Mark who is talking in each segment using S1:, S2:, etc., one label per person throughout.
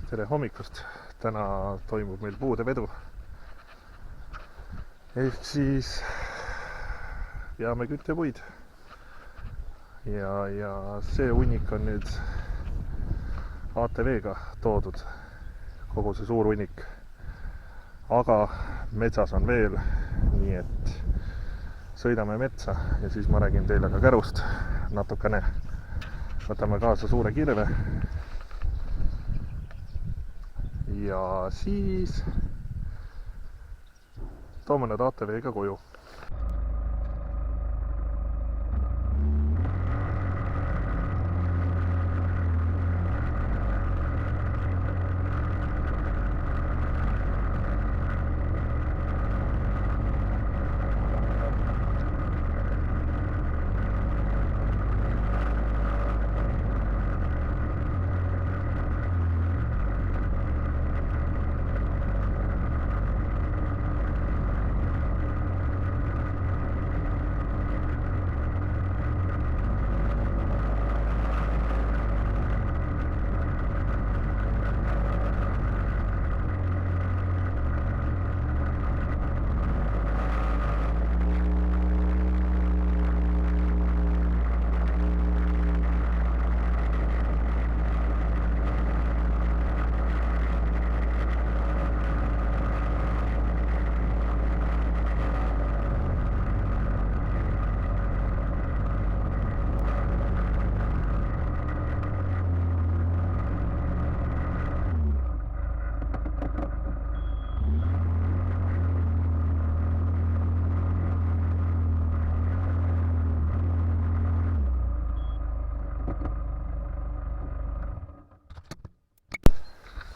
S1: Tere hommikust! Täna toimub meil puude vedu. Ehk siis veame küttepuid. Ja see hunnik on nüüd ATV-ga toodud. Kogu see suur hunnik. Aga metsas on veel, nii et sõidame metsa ja siis ma räägin teile ka kärust natukene. Võtame kaasa suure kirve. Ja siis toome nad ATV-ga koju.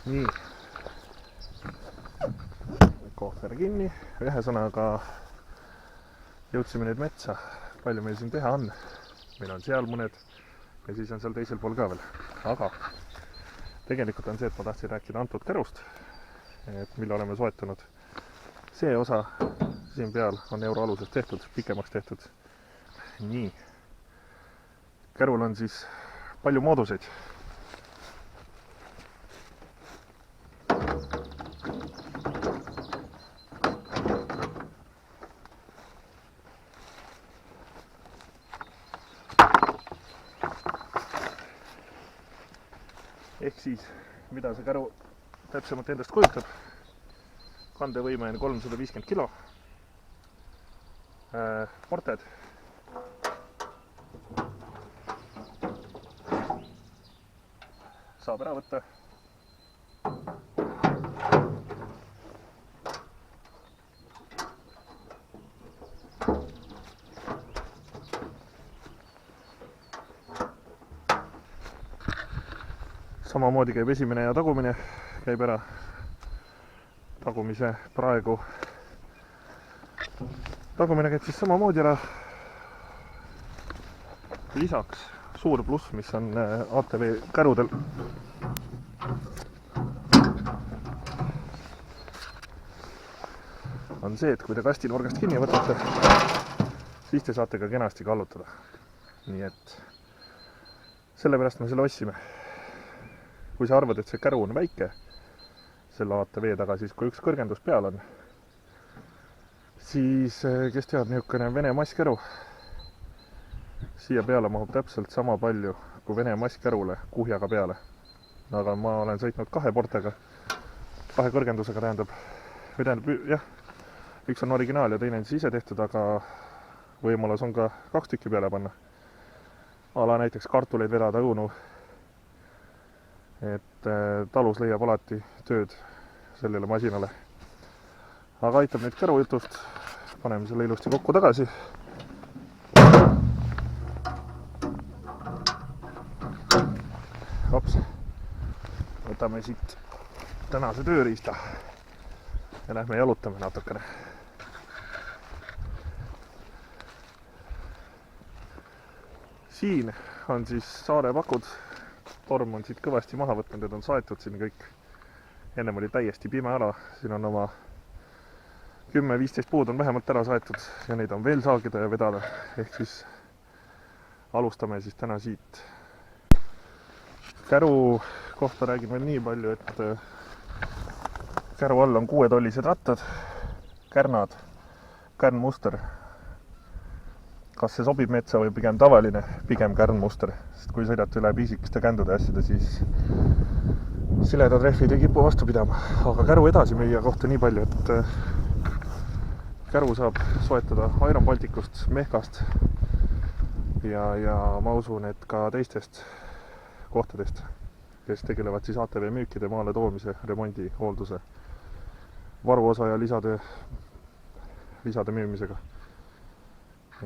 S1: Nii, kohver kinni, ühesõnaga jõudsime nüüd metsa. Palju meil siin teha on? Meil on seal mõned ja siis on seal teisel pool ka veel. Aga tegelikult on see, et ma tahtsin rääkida antud kärust, et mille oleme soetanud. See osa siin peal on euroalusest tehtud, pikemaks tehtud. Nii, kärul on siis palju mooduseid. Ehk siis, mida see käru täpsemalt endast kujutab. Kandevõime on 350 kilo. Ported. Saab ära võtta. Samamoodi käib esimene ja tagumine käib ära. Tagumise praegu. Tagumine käib siis samamoodi ära. Lisaks suur pluss, mis on ATV kärudel. On see, et kui te kastinurgast kinni võtate, siis te saate ka kenasti kallutada. Nii et sellepärast me selle ossime. Kui sa arvad, et see käru on väike selle ATV taga, siis kui üks kõrgendus peal on, siis kes teab, niisugune Vene masskäru siia peale mahub täpselt sama palju kui Vene masskärule kuhjaga peale. Aga ma olen sõitnud kahe portega, kahe kõrgendusega tähendab, jah, üks on originaal ja teine on siis ise tehtud, aga võimalus on ka 2 tükki peale panna. Ala näiteks kartuleid vedada õunu. Et talus leiab alati tööd sellele masinale. Aga aitab nüüd käru jutust. Paneme selle ilusti kokku tagasi. Hops. Võtame siit tänase tööriista ja lähme jalutame natukene. Siin on siis saare pakud. Torm on siit kõvasti maha võtnud, et on saetud siin kõik. Ennem oli täiesti pime ala, siin on oma 10-15 puud on vähemalt ära saetud ja neid on veel saagida ja vedada. Ehk siis alustame siis täna siit käru kohta räägin veel nii palju, et käru all on 6-tollised rattad, kärnad, kärnmuster. Kas see sobib metsa või pigem tavaline, pigem kärnmuster, sest kui sõidate üle piisikeste kändude asjade, siis siledad rehvid ei kipu vastu pidama. Aga käru edasimüüja kohta nii palju, et käru saab soetada Iron Balticust, Mehkast ja ma usun, et ka teistest kohtadest, kes tegelevad siis ATV müükide maale toomise, remondi, hoolduse, varuosa ja lisade müümisega.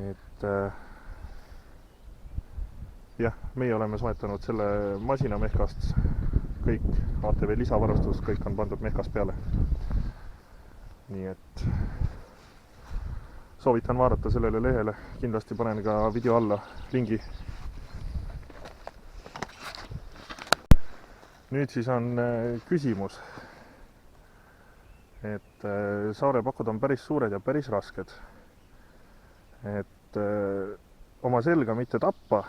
S1: Et jah, meie oleme soetanud selle masina Mehkast, kõik ATV lisavarustus, kõik on pandud Mehkast peale. Nii et soovitan vaadata sellele lehele, kindlasti panen ka video alla lingi. Nüüd siis on küsimus, et saarepakud on päris suured ja päris rasked. Et oma selga mitte tappa,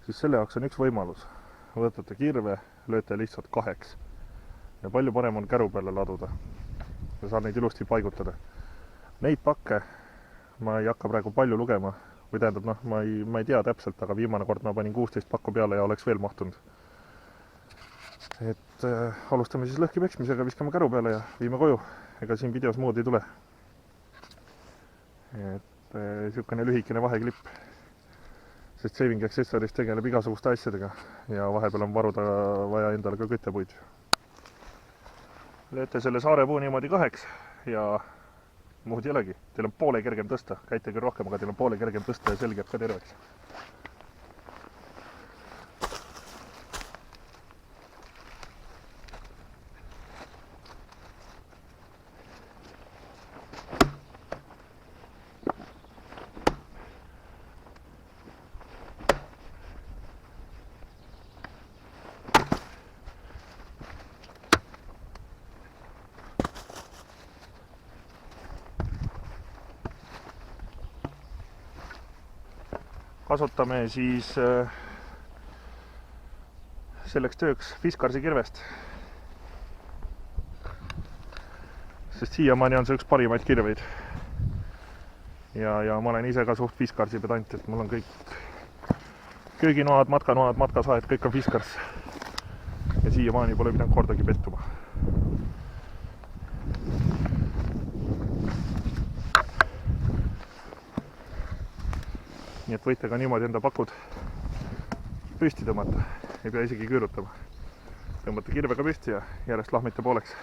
S1: siis selle jaoks on üks võimalus. Võtate kirve, lööte lihtsalt 2 ja palju parem on käru peale laduda ja saab neid ilusti paigutada. Neid pakke ma ei hakka praegu palju lugema, või tähendab, ma ei tea täpselt, aga viimane kord ma panin 16 pakku peale ja oleks veel mahtunud. Et alustame siis lõhki peksmisega, viskame käru peale ja viime koju. Ega siin videos muud ei tule. Et niisugune lühikene vaheklipp, sest Saving Accessories tegeleb igasuguste asjadega ja vahepeal on varuda vaja endale ka küttepuid. Lööte selle saarepuu niimoodi 2 ja muud ei olegi. Teil on poole kergem tõsta, käite küll rohkem, aga teil on poole kergem tõsta ja selg jääb ka terveks. Kasutame siis selleks tööks Fiskarsi kirvest, sest siiamaani on see üks parimaid kirveid. Ja ma olen ise ka suht Fiskarsi pedant, et mul on kõik kööginoad, matkasaed, kõik on Fiskars. Ja siiamaani pole pidanud kordagi pettuma. Nii et võite ka niimoodi enda pakud püsti tõmmata, ei pea isegi küürutama. Tõmbate kirvega püsti ja järjest lahmite pooleks.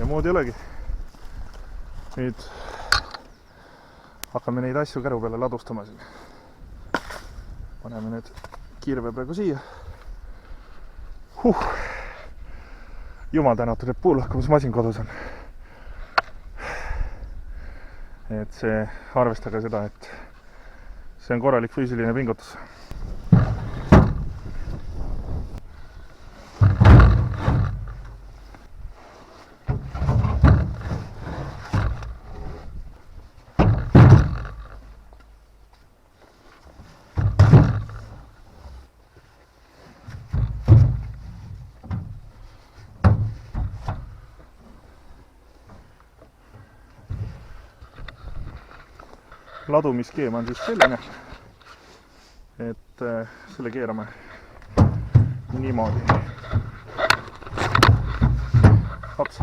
S1: muud ei olegi. nüüd hakkame neid asju käru peale ladustama siin. Paneme nüüd kirve praegu siia. Jumal tänatud, et puulahkumismasin kodus on. Et see arvestage seda, et see on korralik füüsiline pingutus. Ladumiskeem on siis selline, et selle keerame niimoodi. Hops.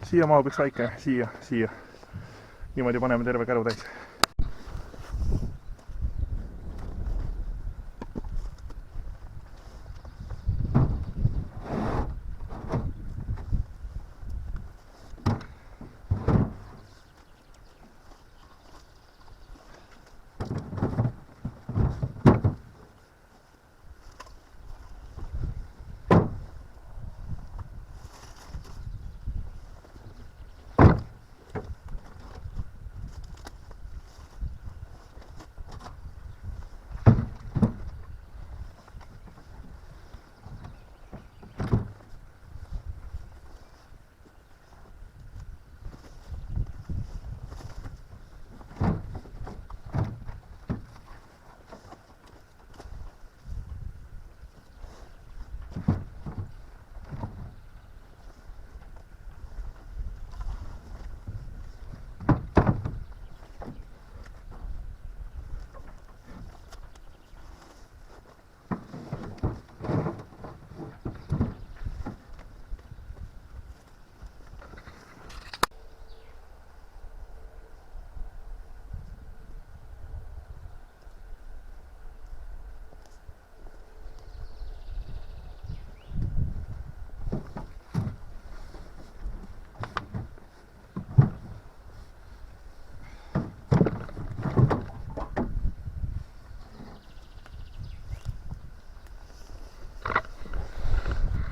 S1: Siia mahub üks väike, siia. Niimoodi paneme terve käru täis.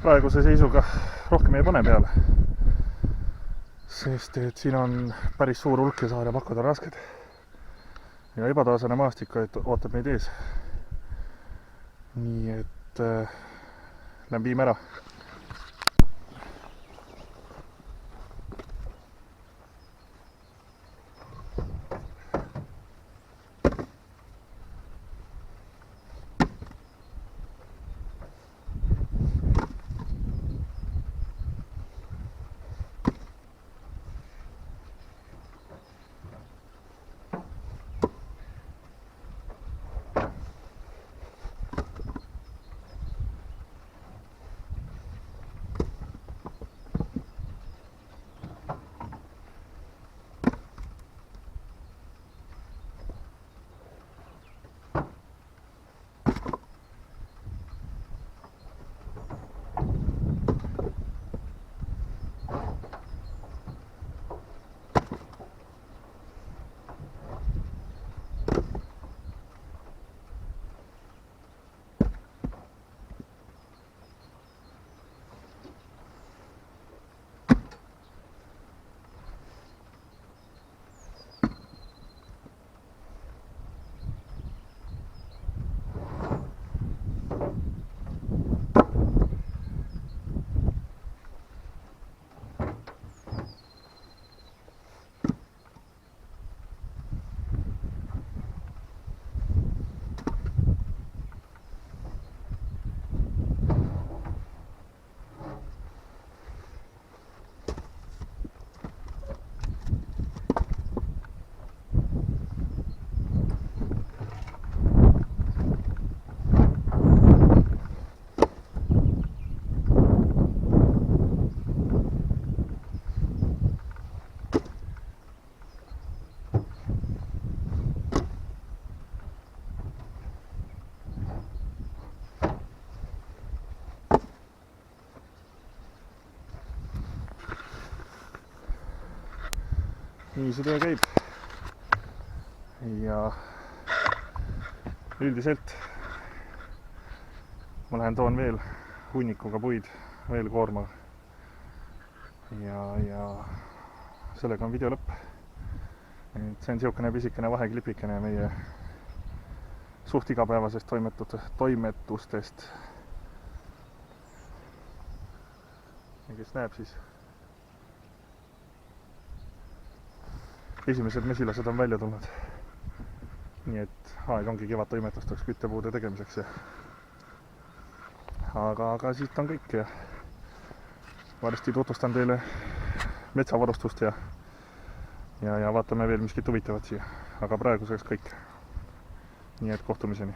S1: Praeguse seisuga rohkem ei pane peale, sest et siin on päris suur hulk ja saare pakud on rasked ja ebataasane maastik ootab meid ees. Nii et lähen viime ära. nii see töö käib. Ja üldiselt ma lähen toon veel hunnikuga puid, veel koorma. Ja sellega on video lõpp. Et see on siukene pisikene vaheklipikene meie suht igapäevasest toimetustest. Ja kes näeb, siis esimesed mesilased on välja tulnud. Nii et aeg ongi kevadtoimetusteks, küttepuude tegemiseks. Aga siit on kõik ja varsti tutvustan teile metsavarustust ja vaatame veel miskit huvitavat siia. Aga praeguseks kõik. Nii et kohtumiseni.